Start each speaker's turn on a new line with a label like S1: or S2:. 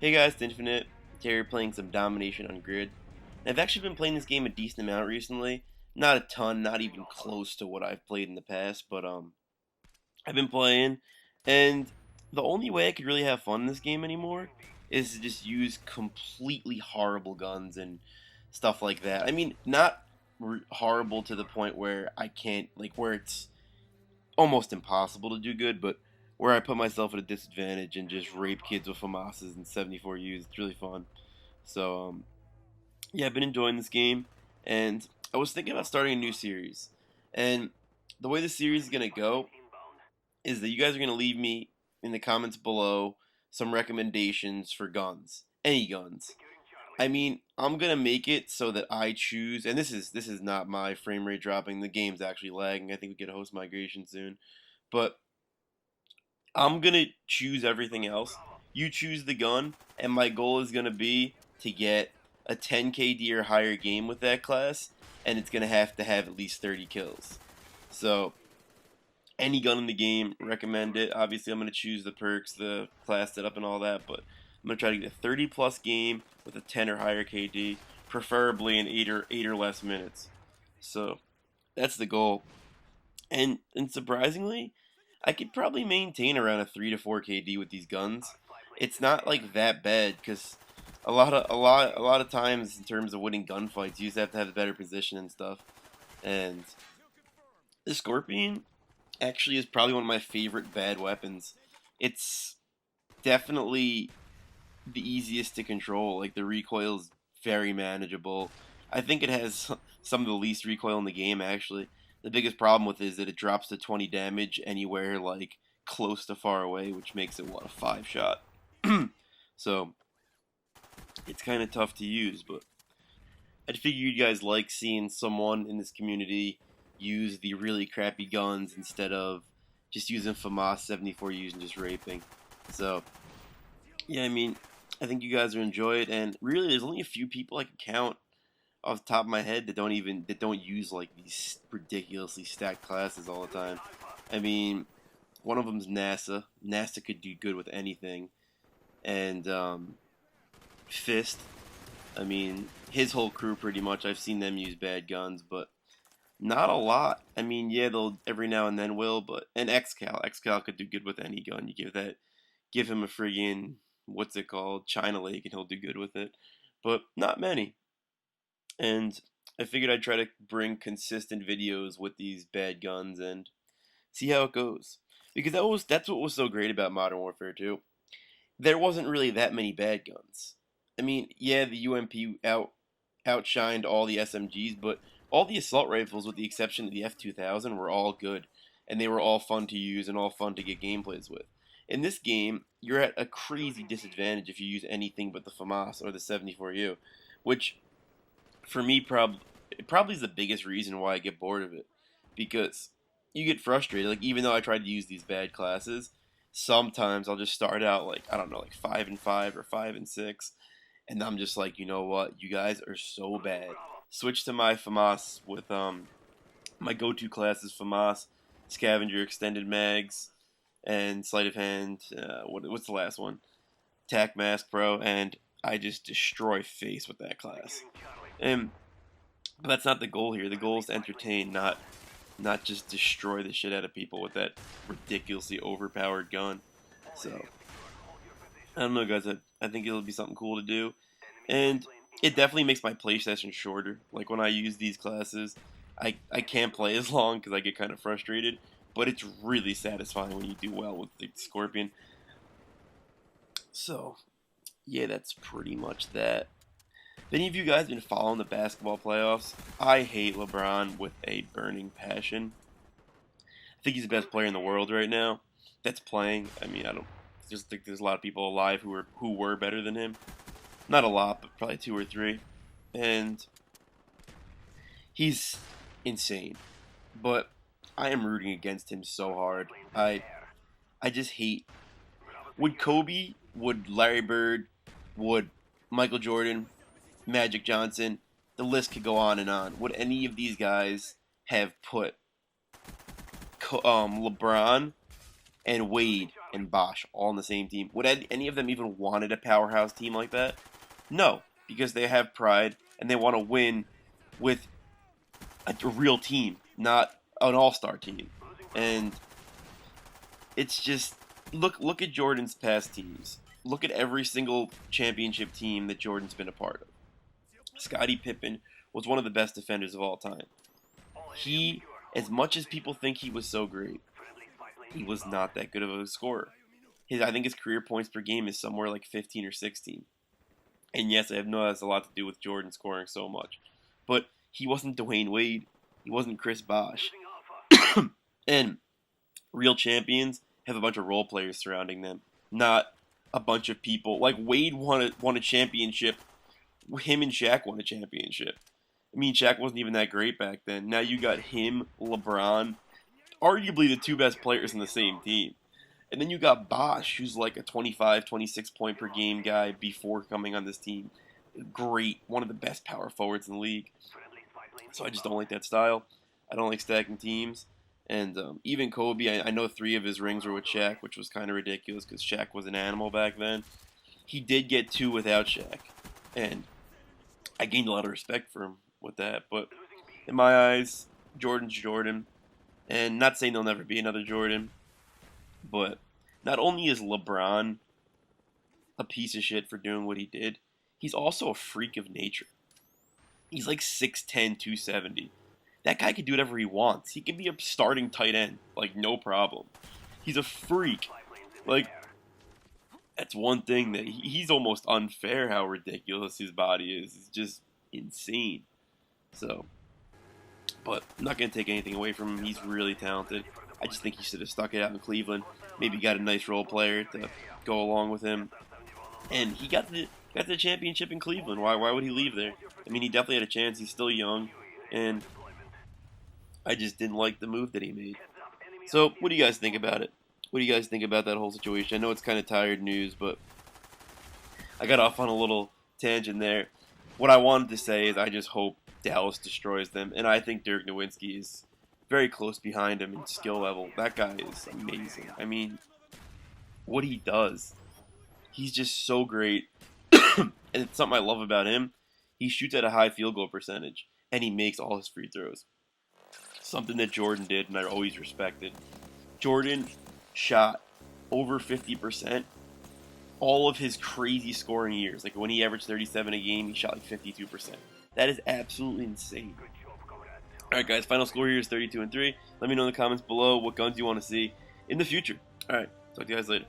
S1: Hey guys, it's Infinite. Here playing some Domination on Grid. I've actually been playing this game a decent amount recently. Not a ton, not even close to what I've played in the past, but I've been playing, and the only way I could really have fun in this game anymore is to just use completely horrible guns and stuff like that. I mean, not horrible to the point where I can't, like, where it's almost impossible to do good, but where I put myself at a disadvantage and just rape kids with FAMASs and 74Us. It's really fun. So, yeah, I've been enjoying this game, and I was thinking about starting a new series. And the way the series is going to go is that you guys are going to leave me in the comments below some recommendations for guns. Any guns. I mean, I'm gonna make it so that I choose, and this is not my frame rate dropping. The game's actually lagging. I think we get a host migration soon, but I'm gonna choose everything else. You choose the gun, and my goal is gonna be to get a 10 KD or higher game with that class, and it's gonna have to have at least 30 kills. So any gun in the game, recommend it. Obviously, I'm going to choose the perks, the class setup, and all that, but I'm going to try to get a 30 plus game with a 10 or higher KD, preferably in 8 or less minutes. So that's the goal. And surprisingly, I could probably maintain around a 3 to 4 KD with these guns. It's not like that bad because a lot of times in terms of winning gunfights, you just have to have a better position and stuff. And the Skorpion actually is probably one of my favorite bad weapons. It's definitely the easiest to control. Like, the recoil is very manageable. I think it has some of the least recoil in the game, actually. The biggest problem with it is that it drops to 20 damage anywhere like close to far away, which makes it, what, a 5-shot. So it's kind of tough to use, but I figured you guys like seeing someone in this community use the really crappy guns instead of just using FAMAS 74Us and just raping. So, yeah, I mean, I think you guys will enjoy it, and really, there's only a few people I can count off the top of my head that don't use like these ridiculously stacked classes all the time. I mean, one of them's NASA. NASA could do good with anything, and Fist. I mean, his whole crew pretty much. I've seen them use bad guns, but not a lot. I mean, yeah, they'll every now and then will, but and Xcal could do good with any gun. Give him a friggin' what's it called, China Lake, and he'll do good with it. But not many. And I figured I'd try to bring consistent videos with these bad guns and see how it goes. Because that's what was so great about Modern Warfare 2. There wasn't really that many bad guns. I mean, yeah, the UMP outshined all the SMGs, but all the assault rifles, with the exception of the F2000, were all good, and they were all fun to use and all fun to get gameplays with. In this game, you're at a crazy disadvantage if you use anything but the FAMAS or the 74U, which, for me, probably is the biggest reason why I get bored of it, because you get frustrated. Like, even though I tried to use these bad classes, sometimes I'll just start out like, I don't know, like 5-5 or 5-6, and I'm just like, you know what, you guys are so bad. Switch to my FAMAS with my go-to class is FAMAS, Scavenger, Extended Mags, and Sleight of Hand. What's the last one? Tac Mask Pro, and I just destroy face with that class. But that's not the goal here. The goal is to entertain, not just destroy the shit out of people with that ridiculously overpowered gun. So, I don't know, guys. I think it'll be something cool to do. And it definitely makes my play session shorter. Like, when I use these classes, I can't play as long because I get kind of frustrated. But it's really satisfying when you do well with the Skorpion. So, yeah, that's pretty much that. Have any of you guys been following the basketball playoffs? I hate LeBron with a burning passion. I think he's the best player in the world right now that's playing. I mean, I don't just think there's a lot of people alive who were better than him. Not a lot, but probably 2 or 3. And he's insane. But I am rooting against him so hard. I just hate. Would Kobe, would Larry Bird, would Michael Jordan, Magic Johnson, the list could go on and on. Would any of these guys have put LeBron and Wade and Bosch all on the same team. Would any of them even wanted a powerhouse team like that? No, because they have pride and they want to win with a real team, not an all-star team. And it's just look at Jordan's past teams. Look at every single championship team that Jordan's been a part of. Scottie Pippen was one of the best defenders of all time. He, as much as people think he was so great, he was not that good of a scorer. I think his career points per game is somewhere like 15 or 16. And yes, I know that's a lot to do with Jordan scoring so much. But he wasn't Dwayne Wade. He wasn't Chris Bosh. And real champions have a bunch of role players surrounding them, not a bunch of people. Like Wade won a championship. Him and Shaq won a championship. I mean, Shaq wasn't even that great back then. Now you got him, LeBron, arguably the two best players in the same team. And then you got Bosh, who's like a 25, 26 point per game guy before coming on this team. Great, one of the best power forwards in the league. So I just don't like that style. I don't like stacking teams. And even Kobe, I know 3 of his rings were with Shaq, which was kind of ridiculous because Shaq was an animal back then. He did get 2 without Shaq. And I gained a lot of respect for him with that. But in my eyes, Jordan's Jordan. And not saying there'll never be another Jordan. But not only is LeBron a piece of shit for doing what he did, he's also a freak of nature. He's like 6'10", 270. That guy can do whatever he wants. He can be a starting tight end, like no problem. He's a freak. Like, that's one thing that he's almost unfair how ridiculous his body is. It's just insane. So, but I'm not going to take anything away from him. He's really talented. I just think he should have stuck it out in Cleveland. Maybe got a nice role player to go along with him. And he got the championship in Cleveland. Why would he leave there? I mean, he definitely had a chance. He's still young. And I just didn't like the move that he made. So, what do you guys think about it? What do you guys think about that whole situation? I know it's kind of tired news, but I got off on a little tangent there. What I wanted to say is I just hope Dallas destroys them. And I think Dirk Nowitzki is very close behind him in skill level. That guy is amazing. I mean, what he does, he's just so great. And it's something I love about him. He shoots at a high field goal percentage, and he makes all his free throws. Something that Jordan did, and I always respected. Jordan shot over 50% all of his crazy scoring years. Like when he averaged 37 a game, he shot like 52%. That is absolutely insane. Alright guys, final score here is 32-3. Let me know in the comments below what guns you want to see in the future. Alright, talk to you guys later.